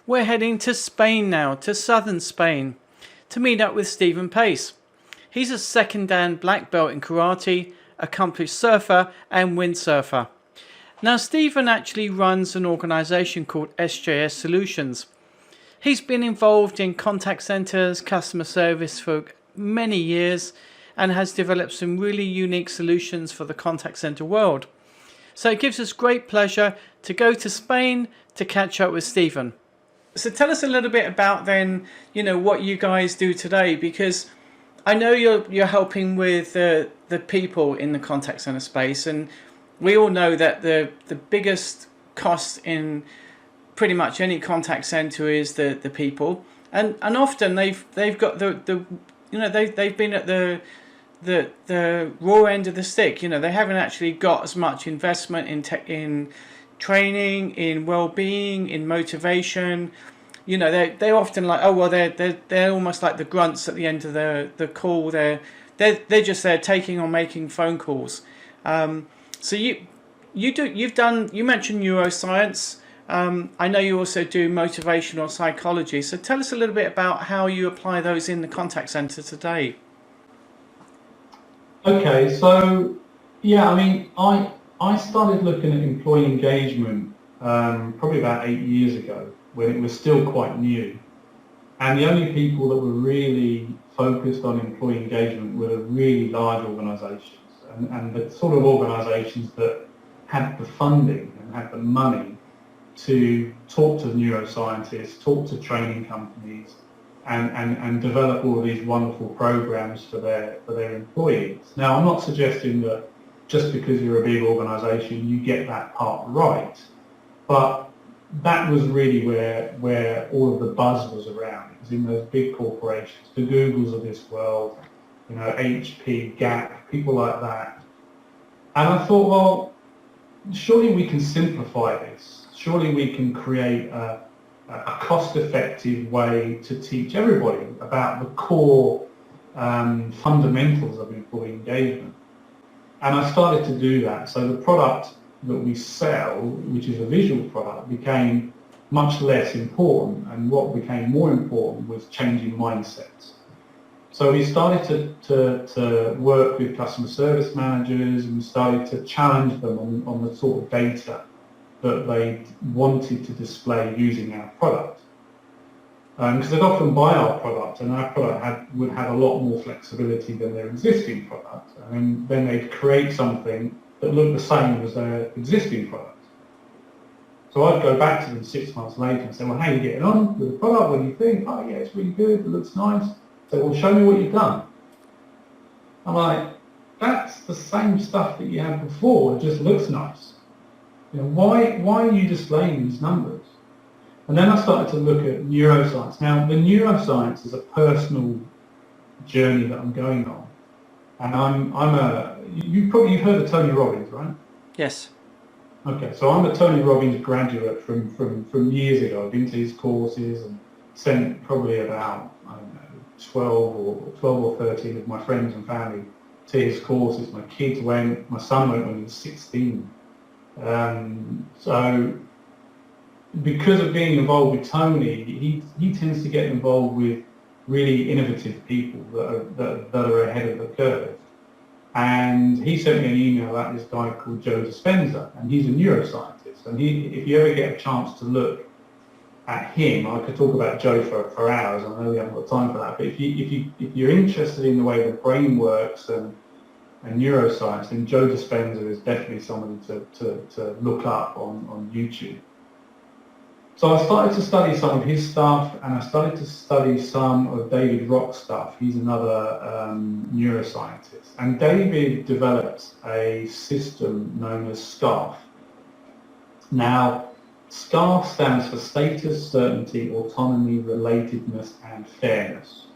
We're heading to Spain now, to southern Spain, to meet up with Stephen Pace. He's a second dan black belt in karate, accomplished surfer and windsurfer. Now Stephen actually runs an organisation called SJS Solutions. He's been involved in contact centres, customer service for many years and has developed some really unique solutions for the contact centre world. So it gives us great pleasure to go to Spain to catch up with Stephen. So tell us a little bit about then, what you guys do today, because I know you're helping with the people in the contact center space, and we all know that the biggest cost in pretty much any contact center is the people, and often they've got they've been at the raw end of the stick. They haven't actually got as much investment in training, in well-being, in motivation. They're often like, oh well, they're almost like the grunts at the end of the call. They're just there taking or making phone calls. So you mentioned neuroscience. I know you also do motivational psychology. So tell us a little bit about how you apply those in the contact center today. Okay, so yeah, I started looking at employee engagement probably about 8 years ago, when it was still quite new. And the only people that were really focused on employee engagement were the really large organisations and the sort of organisations that had the funding and had the money to talk to neuroscientists, talk to training companies, and develop all of these wonderful programs for their employees. Now, I'm not suggesting that just because you're a big organisation you get that part right, but that was really where all of the buzz was around. It was in those big corporations, the Googles of this world, HP, Gap, people like that. And I thought, well, surely we can simplify this. Surely we can create a cost-effective way to teach everybody about the core fundamentals of employee engagement. And I started to do that. So the product that we sell, which is a visual product, became much less important, and what became more important was changing mindsets. So we started to work with customer service managers, and we started to challenge them on the sort of data that they wanted to display using our product. Because they'd often buy our product, and our product would have a lot more flexibility than their existing product. And then they'd create something that looked the same as their existing product. So I'd go back to them 6 months later and say, well, how are you getting on with the product? What do you think? Oh yeah, it's really good, it looks nice. So, well, show me what you've done. I'm like, that's the same stuff that you had before, it just looks nice. Why are you displaying these numbers? And then I started to look at neuroscience. Now, the neuroscience is a personal journey that I'm going on. And you've heard of Tony Robbins, right? Yes. Okay, so I'm a Tony Robbins graduate from years ago. I've been to his courses and sent probably about, 12 or 13 of my friends and family to his courses. My kids went, my son went when he was 16. So because of being involved with Tony, he tends to get involved with really innovative people that are ahead of the curve. And he sent me an email about this guy called Joe Dispenza, and he's a neuroscientist. And if you ever get a chance to look at him, I could talk about Joe for hours. I know we haven't got time for that, but if you're interested in the way the brain works and neuroscience, then Joe Dispenza is definitely somebody to look up on YouTube. So I started to study some of his stuff, and I started to study some of David Rock's stuff. He's another neuroscientist. And David developed a system known as SCARF. Now, SCARF stands for Status, Certainty, Autonomy, Relatedness, and Fairness.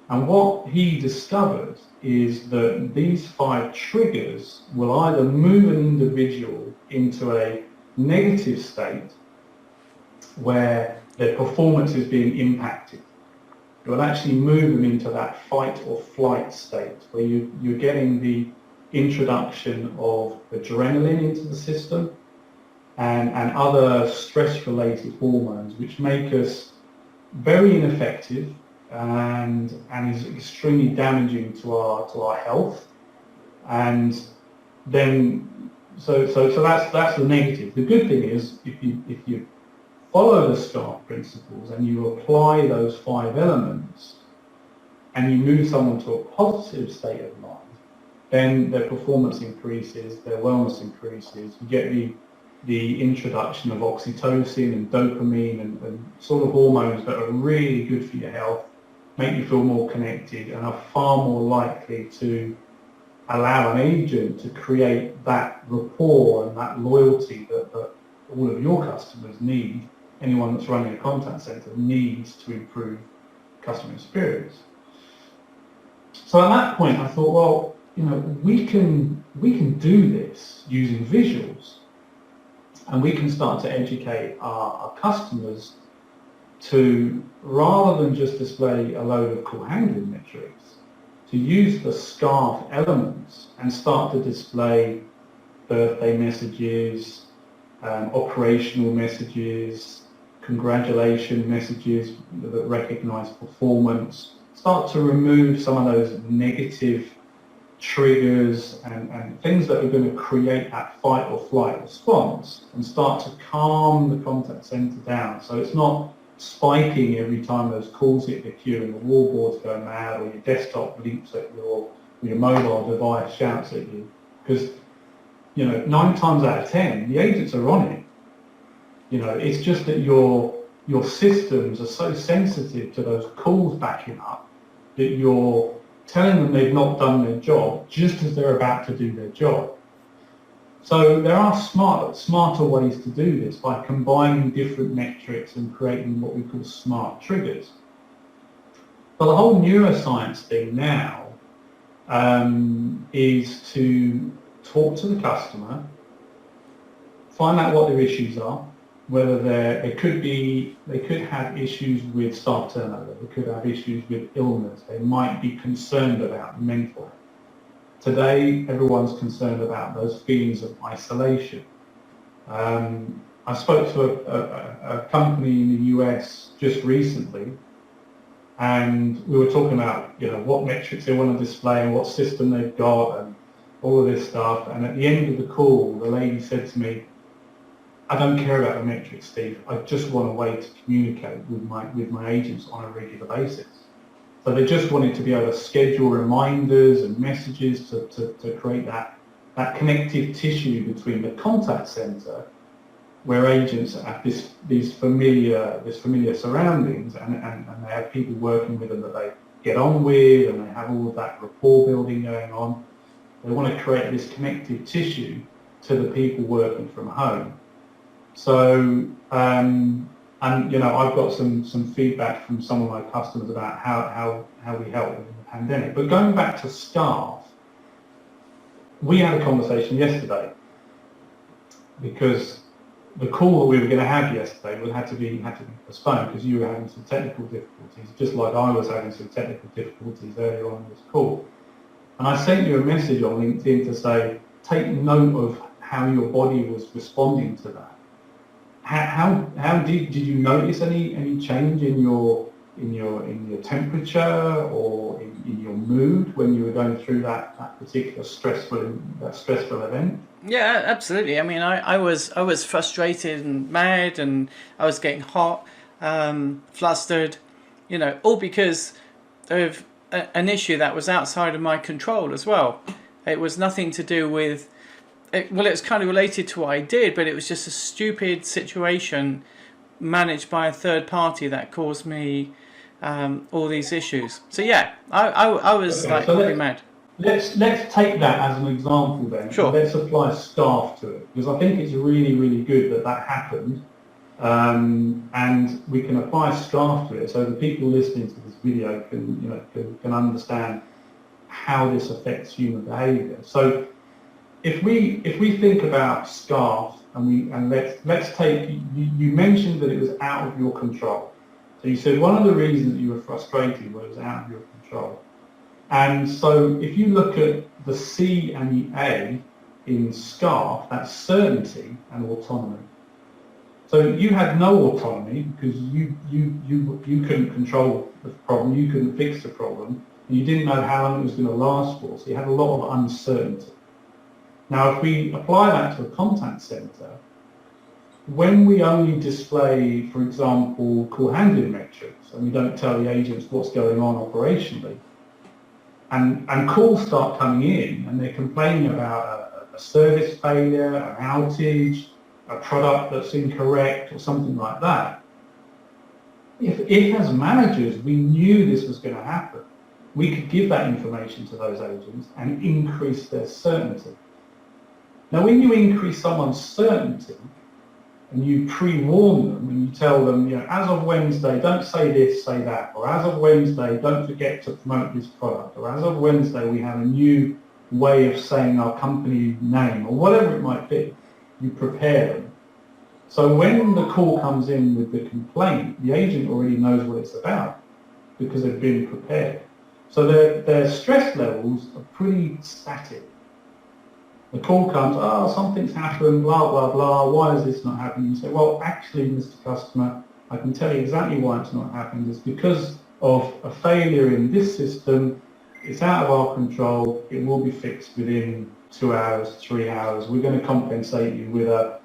And what he discovered is that these 5 triggers will either move an individual into a negative state where their performance is being impacted. It will actually move them into that fight or flight state where you're getting the introduction of adrenaline into the system, and other stress-related hormones, which make us very ineffective and is extremely damaging to our health. And then so that's the negative. The good thing is if you follow the SCARF principles and you apply those 5 elements and you move someone to a positive state of mind, then their performance increases, their wellness increases. You get the introduction of oxytocin and dopamine and sort of hormones that are really good for your health, make you feel more connected, and are far more likely to allow an agent to create that rapport and that loyalty that all of your customers need. Anyone that's running a contact center needs to improve customer experience. So at that point, I thought, well, we can do this using visuals, and we can start to educate our customers to, rather than just display a load of call handling metrics, to use the SCARF elements and start to display birthday messages, operational messages, congratulation messages that recognize performance, start to remove some of those negative triggers and things that are going to create that fight or flight response, and start to calm the contact center down so it's not spiking every time those calls hit the queue and the wallboards go mad, or your desktop leaps at you, or your mobile device shouts at you. Because 9 times out of 10 the agents are on it. It's just that your systems are so sensitive to those calls backing up that you're telling them they've not done their job just as they're about to do their job. So there are smarter ways to do this by combining different metrics and creating what we call smart triggers. But the whole neuroscience thing now is to talk to the customer, find out what their issues are, whether they could have issues with staff turnover, they could have issues with illness, they might be concerned about mental health. Today, everyone's concerned about those feelings of isolation. I spoke to a company in the US just recently, and we were talking about what metrics they want to display and what system they've got and all of this stuff. And at the end of the call, the lady said to me, "I don't care about the metrics, Steve. I just want a way to communicate with my agents on a regular basis." So they just wanted to be able to schedule reminders and messages to create that connective tissue between the contact center, where agents have these familiar surroundings, and they have people working with them that they get on with, and they have all of that rapport building going on. They want to create this connective tissue to the people working from home. So, I've got some feedback from some of my customers about how we help them in the pandemic. But going back to SCARF, we had a conversation yesterday because the call that we were going to have yesterday had to be postponed because you were having some technical difficulties, just like I was having some technical difficulties earlier on in this call. And I sent you a message on LinkedIn to say, take note of how your body was responding to that. How did you notice any change in your temperature or in your mood when you were going through that particular stressful event? Yeah, absolutely. I mean, I was frustrated and mad, and I was getting hot, flustered, all because of an issue that was outside of my control as well. It was nothing to do with it was kind of related to what I did, but it was just a stupid situation managed by a third party that caused me all these issues. So yeah, I was really mad. Let's take that as an example then. Sure. Let's apply SCARF to it, because I think it's really, really good that happened, and we can apply SCARF to it so the people listening to this video can understand how this affects human behaviour. So if we think about SCARF and let's take, you mentioned that it was out of your control. So you said one of the reasons that you were frustrated was it was out of your control. And so if you look at the C and the A in SCARF, that's certainty and autonomy. So you had no autonomy because you couldn't control the problem, you couldn't fix the problem, and you didn't know how long it was going to last for, so you had a lot of uncertainty. Now, if we apply that to a contact centre, when we only display, for example, call handling metrics, and we don't tell the agents what's going on operationally, and calls start coming in, and they're complaining about a service failure, an outage, a product that's incorrect, or something like that, if as managers we knew this was going to happen, we could give that information to those agents and increase their certainty. Now, when you increase someone's certainty, and you pre-warn them and you tell them, as of Wednesday, don't say this, say that, or as of Wednesday, don't forget to promote this product, or as of Wednesday, we have a new way of saying our company name, or whatever it might be, you prepare them. So when the call comes in with the complaint, the agent already knows what it's about because they've been prepared. So their stress levels are pretty static. The call comes, something's happened, blah, blah, blah, why is this not happening? You say, well, actually, Mr. Customer, I can tell you exactly why it's not happening. It's because of a failure in this system. It's out of our control. It will be fixed within 2 hours, 3 hours. We're going to compensate you with a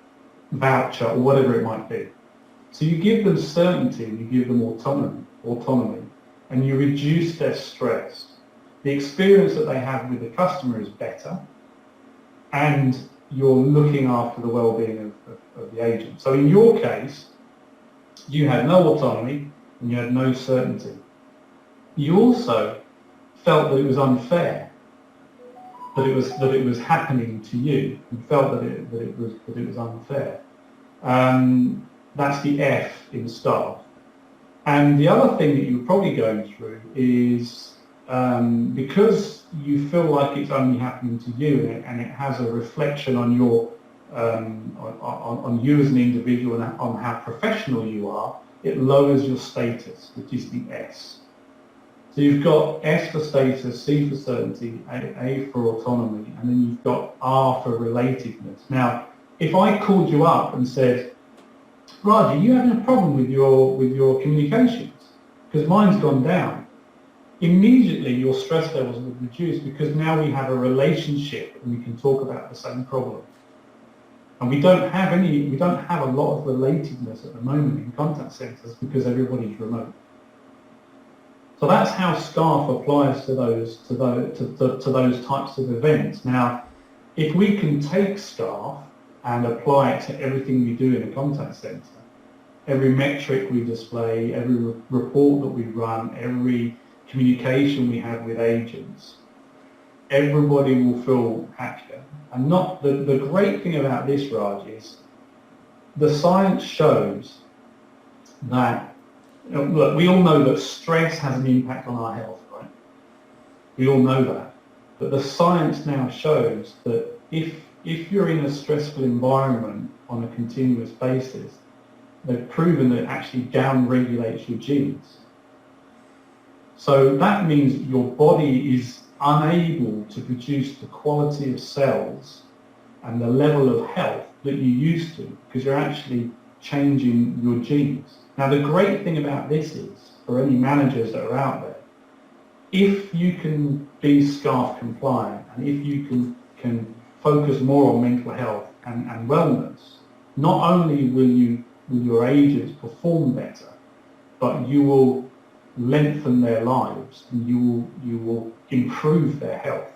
voucher or whatever it might be. So you give them certainty, you give them autonomy, and you reduce their stress. The experience that they have with the customer is better, and you're looking after the well-being of the agent. So in your case, you had no autonomy and you had no certainty. You also felt that it was unfair, that it was happening to you, and felt that it was unfair. That's the F in staff. And the other thing that you're probably going through is because you feel like it's only happening to you, and it has a reflection on your on you as an individual and on how professional you are, it lowers your status, which is the S. So you've got S for status, C for certainty, A for autonomy, and then you've got R for relatedness. Now, if I called you up and said, Raj, are you having a problem with your communications? Because mine's gone down. Immediately your stress levels would reduce because now we have a relationship and we can talk about the same problem. And we don't have a lot of relatedness at the moment in contact centres because everybody's remote. So that's how SCARF applies to those types of events. Now, if we can take SCARF and apply it to everything we do in a contact centre, every metric we display, every report that we run, every communication we have with agents, everybody will feel happier. And not the great thing about this, Raj, is the science shows that, look, we all know that stress has an impact on our health, right? We all know that. But the science now shows that if you're in a stressful environment on a continuous basis, they've proven that it actually down-regulates your genes. So that means your body is unable to produce the quality of cells and the level of health that you used to because you're actually changing your genes. Now, the great thing about this is, for any managers that are out there, if you can be SCARF compliant and if you can focus more on mental health and wellness, not only will your agents perform better, but you will lengthen their lives and you will improve their health.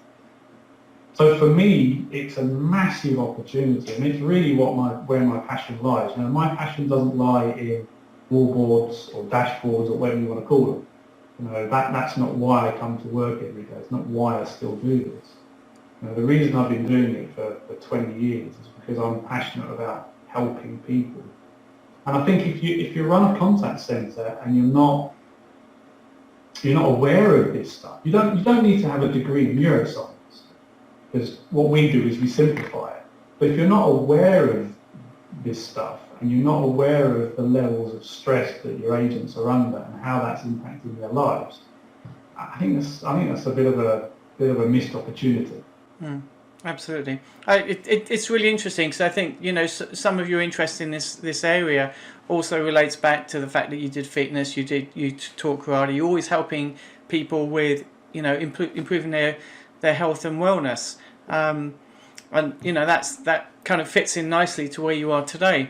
So for me, it's a massive opportunity, and it's really where my passion lies. Now, my passion doesn't lie in wallboards or dashboards or whatever you want to call them. That's not why I come to work every day. It's not why I still do this. The reason I've been doing it for 20 years is because I'm passionate about helping people. And I think if you run a contact centre and you're not aware of this stuff, you don't need to have a degree in neuroscience, because what we do is we simplify it. But if you're not aware of this stuff and you're not aware of the levels of stress that your agents are under and how that's impacting their lives, I think that's a bit of a missed opportunity. Absolutely. It's really interesting because I think, you know, some of your interest in this area also relates back to the fact that you did fitness, you taught karate. You're always helping people with, you know, improving their health and wellness, and you know that kind of fits in nicely to where you are today.